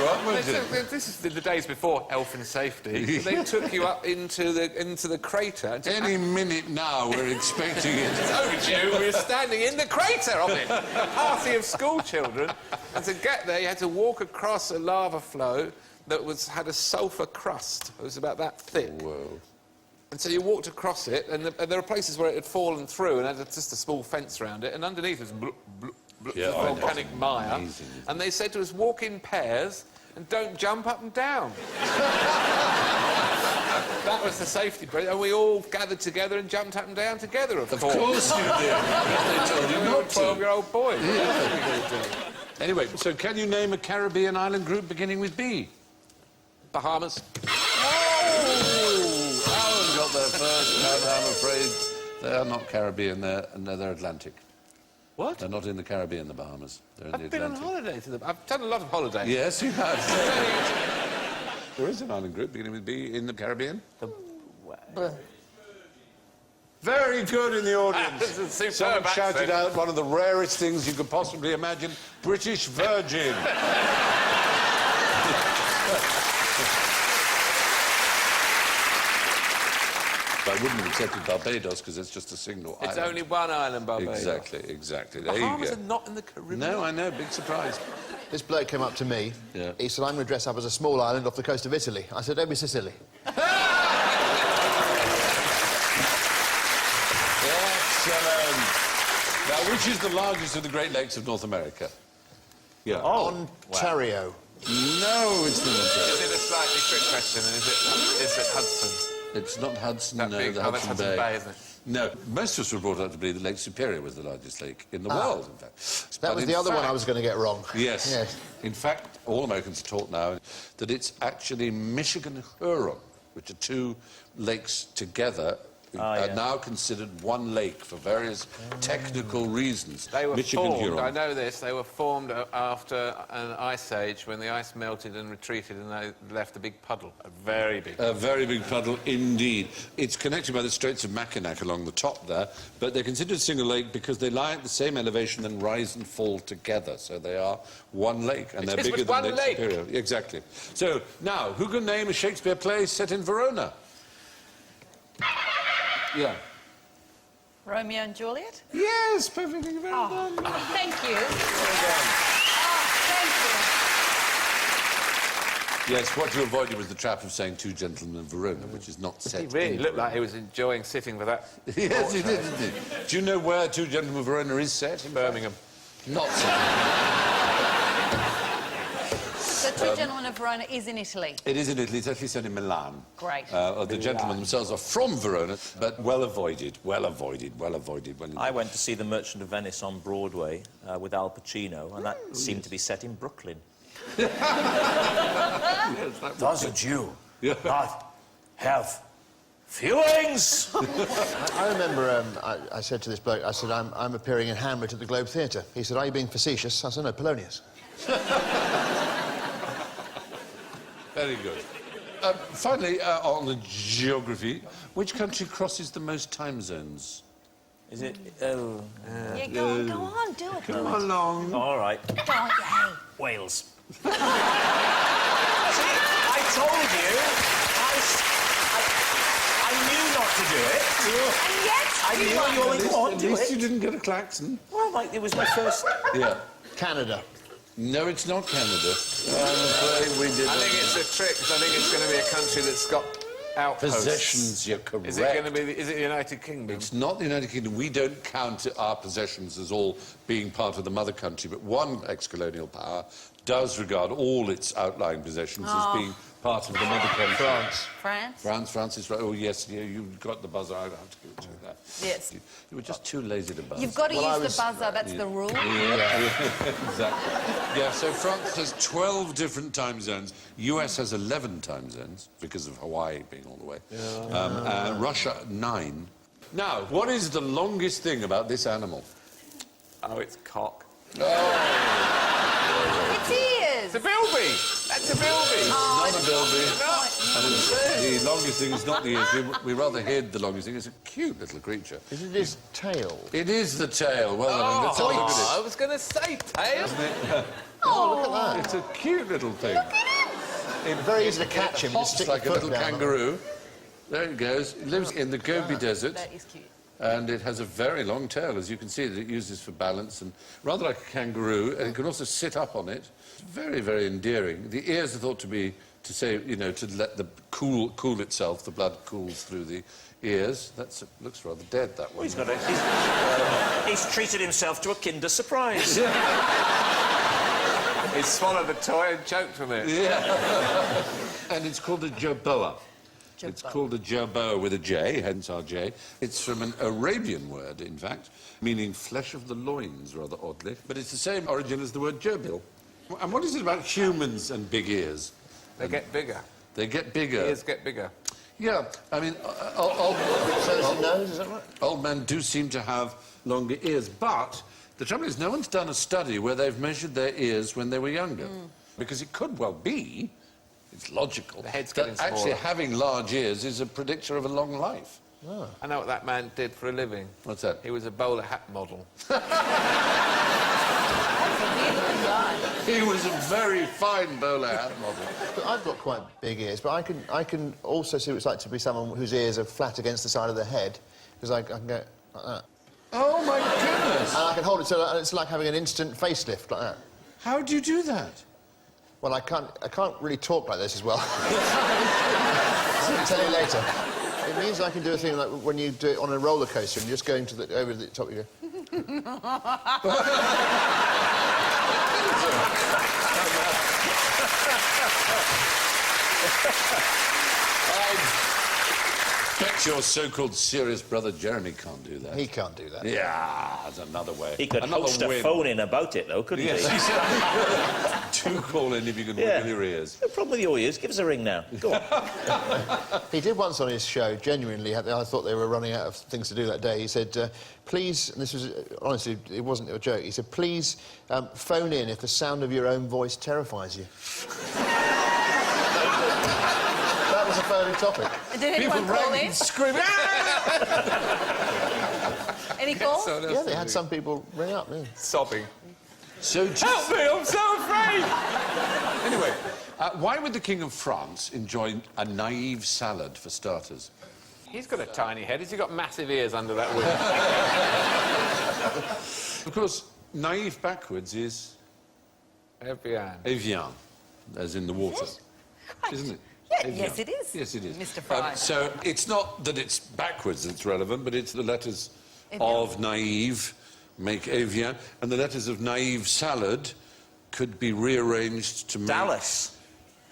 Speaker 1: up, won't it?
Speaker 5: This is the days before health and safety. They took you up into the crater.
Speaker 1: Any minute now, we're expecting it.
Speaker 5: It's overdue. We were standing in the crater of it, a party of school children, and to get there, you had to walk across a lava flow that had a sulphur crust. It was about that thick.
Speaker 1: Whoa.
Speaker 5: And so you walked across it, and there are places where it had fallen through and had just a small fence around it, and underneath was volcanic mire.
Speaker 1: Amazing.
Speaker 5: And they said to us, walk in pairs and don't jump up and down. That was the safety bridge, and we all gathered together and jumped up and down together, of course.
Speaker 1: Of course you did. They told you
Speaker 5: We were
Speaker 1: not to.
Speaker 5: 12-year-old boys.
Speaker 1: Anyway, so can you name a Caribbean island group beginning with B?
Speaker 5: Bahamas.
Speaker 1: Oh! Alan got there first, and I'm afraid they are not Caribbean, they're Atlantic.
Speaker 5: What?
Speaker 1: They're not in the Caribbean, the Bahamas. They're in the
Speaker 5: I've been on
Speaker 1: Atlantic.
Speaker 5: holiday to them. I've done a lot of holidays.
Speaker 1: Yes, you have. There is an island group beginning with B in the Caribbean. Very good in the audience.
Speaker 5: This is superb
Speaker 1: Someone shouted
Speaker 5: accent.
Speaker 1: out one of the rarest things you could possibly imagine, British Virgin. But I wouldn't have accepted Barbados because it's just a single
Speaker 5: It's
Speaker 1: island.
Speaker 5: only one island, Barbados.
Speaker 1: Exactly. There
Speaker 5: Bahamas
Speaker 1: you
Speaker 5: are
Speaker 1: go.
Speaker 5: not in the Caribbean.
Speaker 1: No, I know, big surprise.
Speaker 3: This bloke came up to me.
Speaker 1: Yeah.
Speaker 3: He said, I'm going to dress up as a small island off the coast of Italy. I said, don't be Sicily.
Speaker 1: Excellent. Now, which is the largest of the Great Lakes of North America? Yeah.
Speaker 3: Ontario.
Speaker 1: No, it's not Ontario.
Speaker 5: Is it a slightly trick question? Is it Hudson?
Speaker 1: It's not Hudson,
Speaker 5: That
Speaker 1: no,
Speaker 5: big?
Speaker 1: the
Speaker 5: Oh, that's
Speaker 1: Hudson
Speaker 5: Hudson
Speaker 1: Bay.
Speaker 5: Bay, isn't it?
Speaker 1: No, most of us were brought up to believe that Lake Superior was the largest lake in the world, in fact.
Speaker 3: That
Speaker 1: But
Speaker 3: was
Speaker 1: in
Speaker 3: the other one
Speaker 1: fact-
Speaker 3: I was going to get wrong.
Speaker 1: Yes.
Speaker 3: Yes.
Speaker 1: In fact, all Americans are taught now that it's actually Michigan and Huron, which are two lakes together, are now considered one lake for various technical reasons.
Speaker 5: They were
Speaker 1: Michigan
Speaker 5: formed,
Speaker 1: Huron.
Speaker 5: I know this, they were formed after an ice age when the ice melted and retreated and they left a big puddle, a very big
Speaker 1: A very big puddle indeed. It's connected by the Straits of Mackinac along the top there, but they're considered a single lake because they lie at the same elevation and rise and fall together. So they are one lake, and they're
Speaker 5: It
Speaker 1: bigger
Speaker 5: was
Speaker 1: than
Speaker 5: one
Speaker 1: Lake
Speaker 5: lake.
Speaker 1: Superior. Exactly. So now, who can name a Shakespeare play set in Verona? Yeah.
Speaker 2: Romeo and Juliet?
Speaker 1: Yes, perfectly very
Speaker 2: Oh,
Speaker 1: done.
Speaker 2: thank you. Oh, thank
Speaker 1: Yes, what you avoided was the trap of saying Two Gentlemen of Verona, which is not set
Speaker 5: He really
Speaker 1: in
Speaker 5: looked
Speaker 1: Verona.
Speaker 5: like he was enjoying sitting for that.
Speaker 1: Yes, he did, indeed. Do you know where Two Gentlemen of Verona is set? In
Speaker 5: Birmingham.
Speaker 1: Not set.
Speaker 2: So Two Gentlemen of Verona is in Italy.
Speaker 1: It is in Italy. It's actually set in Milan.
Speaker 2: Great.
Speaker 1: The gentlemen themselves are from Verona, but well avoided.
Speaker 6: I went to see The Merchant of Venice on Broadway with Al Pacino, and that seemed to be set in Brooklyn.
Speaker 7: Does a Jew not have feelings?
Speaker 3: I remember I said to this bloke, I said, I'm appearing in Hamlet at the Globe Theatre. He said, are you being facetious? I said, no, Polonius.
Speaker 1: Very good. Finally, on the geography, which country crosses the most time zones?
Speaker 6: Is it?
Speaker 2: Yeah, go on, do it.
Speaker 1: Come along.
Speaker 6: All right.
Speaker 2: Go on, yay.
Speaker 6: Wales.
Speaker 7: See, I told you. I knew not to do it.
Speaker 2: And yet,
Speaker 7: I knew you only want
Speaker 1: At
Speaker 7: to do
Speaker 1: least you
Speaker 7: it.
Speaker 1: didn't get a klaxon.
Speaker 6: Well, like, it was my first...
Speaker 1: Yeah.
Speaker 3: Canada.
Speaker 1: No, it's not Canada. I'm afraid we did.
Speaker 5: I think it's a trick, because I think it's going to be a country that's got outposts.
Speaker 1: Possessions, you're correct.
Speaker 5: Is it going to be is it the United Kingdom?
Speaker 1: It's not the United Kingdom. We don't count our possessions as all being part of the mother country, but one ex-colonial power does regard all its outlying possessions as being part of the mother country.
Speaker 2: France?
Speaker 1: France is right. Oh, yes, you got the buzzer. I have to give it to you that.
Speaker 2: Yes.
Speaker 1: You were just too lazy to buzz.
Speaker 2: You've got to
Speaker 3: Well,
Speaker 2: use the buzzer, that's the rule.
Speaker 1: Exactly. Yeah, so France has 12 different time zones. US has 11 time zones because of Hawaii being all the way. Russia, 9. Now, what is the longest thing about this animal?
Speaker 5: Oh, it's cock.
Speaker 2: It's ears.
Speaker 5: It's a bilby! That's a bilby!
Speaker 1: Not a bilby. And the longest thing is not the ears. We rather hid the longest thing. It's a cute little creature.
Speaker 3: Is it his tail?
Speaker 1: It is the tail. Well done. Let's have a look
Speaker 5: I
Speaker 1: at
Speaker 5: was going to say tail.
Speaker 1: it.
Speaker 3: Oh, look at
Speaker 1: It's a cute little thing.
Speaker 3: that. Very easy to catch him. Just
Speaker 1: Hops
Speaker 3: stick
Speaker 1: like a
Speaker 3: your
Speaker 1: little
Speaker 3: foot down.
Speaker 1: kangaroo. There it goes. It lives in the Gobi Desert.
Speaker 2: That is cute.
Speaker 1: And it has a very long tail, as you can see, that it uses for balance, and rather like a kangaroo, and it can also sit up on it. It's very, very endearing. The ears are thought to be, to say, you know, to let the cool itself, the blood cools through the ears. That looks rather dead, that one.
Speaker 6: He's got he's treated himself to a Kinder Surprise.
Speaker 5: He swallowed the toy and choked from it.
Speaker 1: Yeah. And it's called a jerboa. It's called a jabot with a J, hence our J. It's from an Arabian word, in fact, meaning flesh of the loins, rather oddly. But it's the same origin as the word gerbil. And what is it about humans and big ears?
Speaker 5: They get bigger.
Speaker 1: They get bigger.
Speaker 5: Ears get bigger.
Speaker 1: Yeah, I mean, old men do seem to have longer ears, but the trouble is no one's done a study where they've measured their ears when they were younger. Because it could well be, it's logical,
Speaker 5: the head's
Speaker 1: that
Speaker 5: getting smaller.
Speaker 1: actually having large ears is a predictor of a long life.
Speaker 3: Oh.
Speaker 5: I know what that man did for a living.
Speaker 1: What's that?
Speaker 5: He was a bowler hat model.
Speaker 1: He was a very fine bowler hat model.
Speaker 3: But I've got quite big ears, but I can also see what it's like to be someone whose ears are flat against the side of their head, because I can go like that.
Speaker 1: Oh, my goodness!
Speaker 3: And I can hold it so it's like having an instant facelift, like that.
Speaker 1: How do you do that?
Speaker 3: Well, I can't really talk like this as well. I'll tell you later. It means I can do a thing like when you do it on a roller coaster and you just go over the top of your...
Speaker 1: I bet your so-called serious brother Jeremy can't do that.
Speaker 3: He can't do that.
Speaker 1: Yeah, that's another way.
Speaker 6: He could
Speaker 1: another
Speaker 6: host a phone-in about it, though, couldn't
Speaker 1: Yes,
Speaker 6: he?
Speaker 1: he said. Do call in if you can wiggle your ears.
Speaker 6: No problem with your ears. Give us a ring now. Go on.
Speaker 3: He did once on his show, genuinely, I thought they were running out of things to do that day. He said, please, and this was, honestly, it wasn't a joke, he said, please phone in if the sound of your own voice terrifies you. That was a phone-in topic.
Speaker 2: Did anyone call in?
Speaker 1: Screaming.
Speaker 2: Any calls?
Speaker 3: Yeah, they had some people ring up, yeah.
Speaker 5: Sobbing.
Speaker 1: So
Speaker 5: Help me, I'm so afraid!
Speaker 1: Anyway, why would the King of France enjoy a naive salad, for starters?
Speaker 5: He's got a tiny head. Has he got massive ears under that wig?
Speaker 1: Of course, naive backwards is...
Speaker 5: Evian.
Speaker 1: Evian, as in the water. Isn't it?
Speaker 2: Yeah,
Speaker 1: Evian.
Speaker 2: yes, it is.
Speaker 1: Yes, it is.
Speaker 2: Mr. Fry.
Speaker 1: So it's not that it's backwards that's relevant, but it's the letters of naive make Evian, and the letters of naive salad could be rearranged to make...
Speaker 6: Dallas.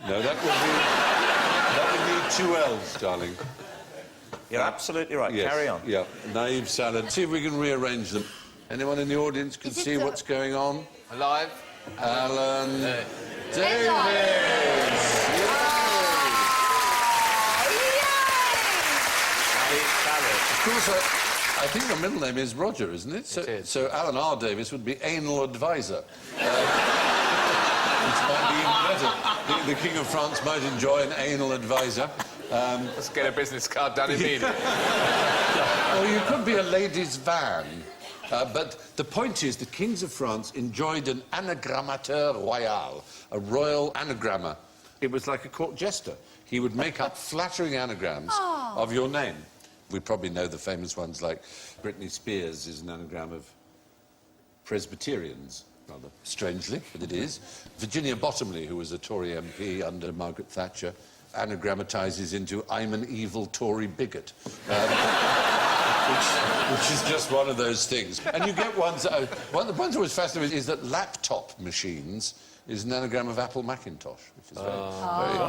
Speaker 1: No, that would be two L's, darling.
Speaker 6: You're absolutely right.
Speaker 1: Yes,
Speaker 6: Carry on.
Speaker 1: Yeah, naive salad. See if we can rearrange them. Anyone in the audience can see what's going on?
Speaker 5: Alive?
Speaker 1: Alan. Davies! Of course, I think your middle name is Roger, isn't it?
Speaker 5: It is.
Speaker 1: So Alan R. Davies would be anal advisor. Which might be even better. The King of France might enjoy an anal advisor.
Speaker 5: Let's get a business card done immediately.
Speaker 1: Or you could be a ladies' van. But the point is, the kings of France enjoyed an anagrammateur royal, a royal anagrammer. It was like a court jester. He would make up flattering anagrams of your name. We probably know the famous ones like Britney Spears is an anagram of Presbyterians, rather strangely, but it is. Virginia Bottomley, who was a Tory MP under Margaret Thatcher, anagrammatizes into I'm an evil Tory bigot. Which is just one of those things. And you get ones... one of the ones that was fascinating is that laptop machines is an anagram of Apple Macintosh, which is very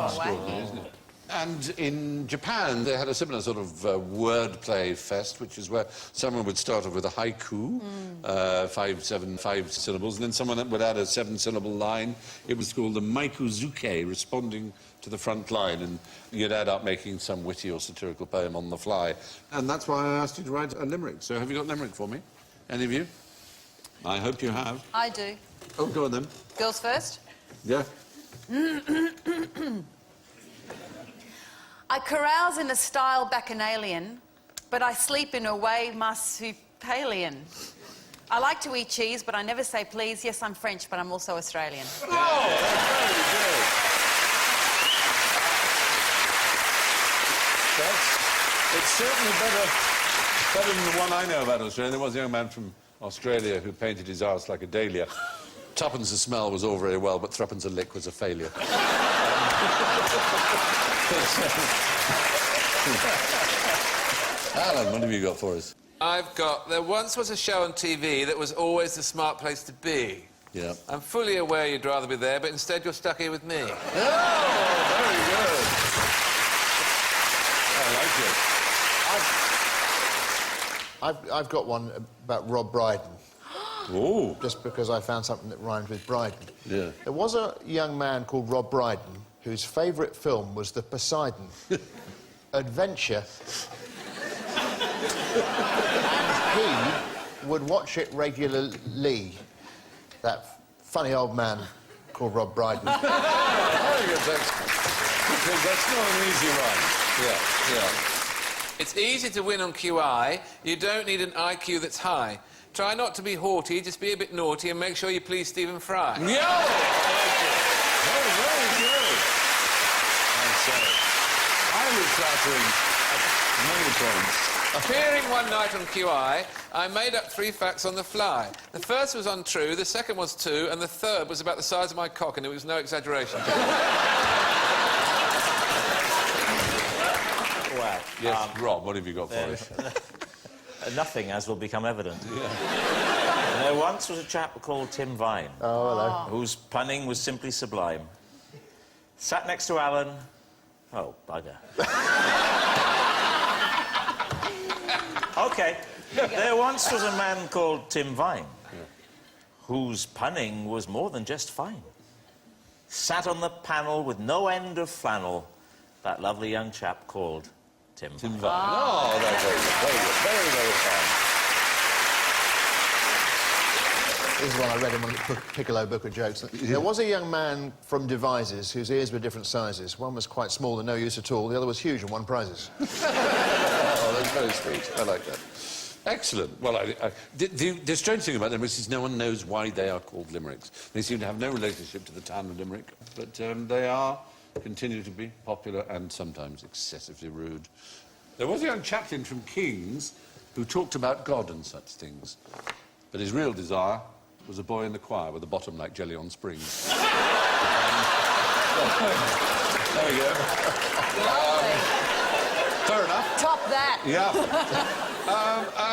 Speaker 1: extraordinary, isn't it? And in Japan, they had a similar sort of wordplay fest, which is where someone would start off with a haiku, 5 syllables, and then someone would add a 7-syllable line. It was called the maikuzuke, responding to the front line, and you'd add up making some witty or satirical poem on the fly. And that's why I asked you to write a limerick. So have you got a limerick for me? Any of you? I hope you have.
Speaker 2: I do.
Speaker 1: Oh, go on then.
Speaker 2: Girls first.
Speaker 1: Yeah.
Speaker 2: I carouse in a style bacchanalian, but I sleep in a way marsupalian. I like to eat cheese, but I never say please. Yes, I'm French, but I'm also Australian.
Speaker 1: Oh, very good. It's certainly better than the one I know about Australia. There was a young man from Australia who painted his arse like a dahlia. Tuppence a smell was all very well, but threepence a lick was a failure. Alan, what have you got for us?
Speaker 5: I've got... There once was a show on TV that was always the smart place to be.
Speaker 1: Yeah.
Speaker 5: I'm fully aware you'd rather be there, but instead you're stuck here with me.
Speaker 1: Oh, very good.
Speaker 3: I've got one about Rob Brydon.
Speaker 1: Oh.
Speaker 3: Just because I found something that rhymed with Brydon.
Speaker 1: Yeah.
Speaker 3: There was a young man called Rob Brydon whose favourite film was The Poseidon Adventure. And he would watch it regularly. That funny old man called Rob Brydon.
Speaker 1: Very good, that's not an easy one. Yeah.
Speaker 5: It's easy to win on QI. You don't need an IQ that's high. Try not to be haughty, just be a bit naughty and make sure you please Stephen Fry.
Speaker 1: Yeah! Very good. Highly flattering at many points.
Speaker 5: Appearing one night on QI, I made up 3 facts on the fly. The first was untrue, the second was 2, and the third was about the size of my cock, and it was no exaggeration.
Speaker 6: Well,
Speaker 1: Yes, Rob, what have you got for us?
Speaker 6: nothing, as will become evident. There once was a chap called Tim Vine.
Speaker 3: Oh, hello.
Speaker 6: Whose punning was simply sublime. Sat next to Alan. Oh, bugger. OK. There once was a man called Tim Vine, whose punning was more than just fine. Sat on the panel with no end of flannel, that lovely young chap called Tim Vine.
Speaker 1: Oh, that's very good. Very, very fine.
Speaker 3: This is one I read in one Piccolo book of jokes. There was a young man from Devizes whose ears were different sizes. One was quite small and no use at all. The other was huge and won prizes.
Speaker 1: Oh, that's very sweet. I like that. Excellent. Well, the strange thing about limericks is no one knows why they are called limericks. They seem to have no relationship to the town of Limerick, but they continue to be popular and sometimes excessively rude. There was a young chaplain from King's who talked about God and such things, but his real desire was a boy in the choir with a bottom like jelly on springs. There we go. Fair enough.
Speaker 2: Top that.
Speaker 1: Yeah.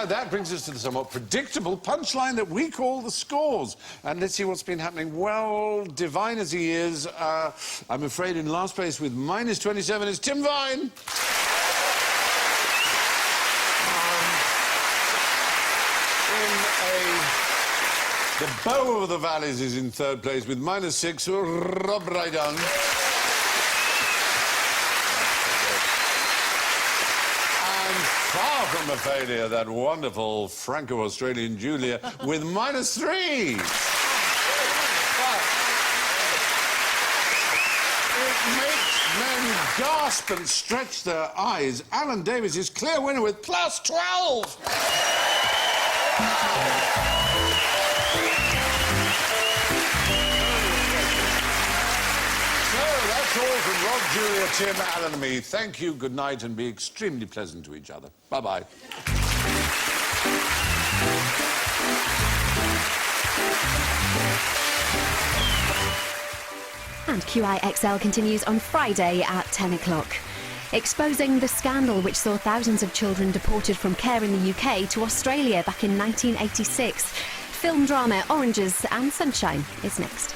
Speaker 1: That brings us to the somewhat predictable punchline that we call the scores. And let's see what's been happening. Well, divine as he is, I'm afraid in last place with -27 is Tim Vine. The Bow of the Valleys is in third place with -6, Rob Brydon. Far from a failure, that wonderful Franco-Australian Julia with -3. It makes men gasp and stretch their eyes. Alan Davies is clear winner with +12. That's all from Rob, Julia, Tim, Alan and me. Thank you, good night, and be extremely pleasant to each other. Bye-bye.
Speaker 8: And QI XL continues on Friday at 10 o'clock. Exposing the scandal which saw thousands of children deported from care in the UK to Australia back in 1986. Film drama Oranges and Sunshine is next.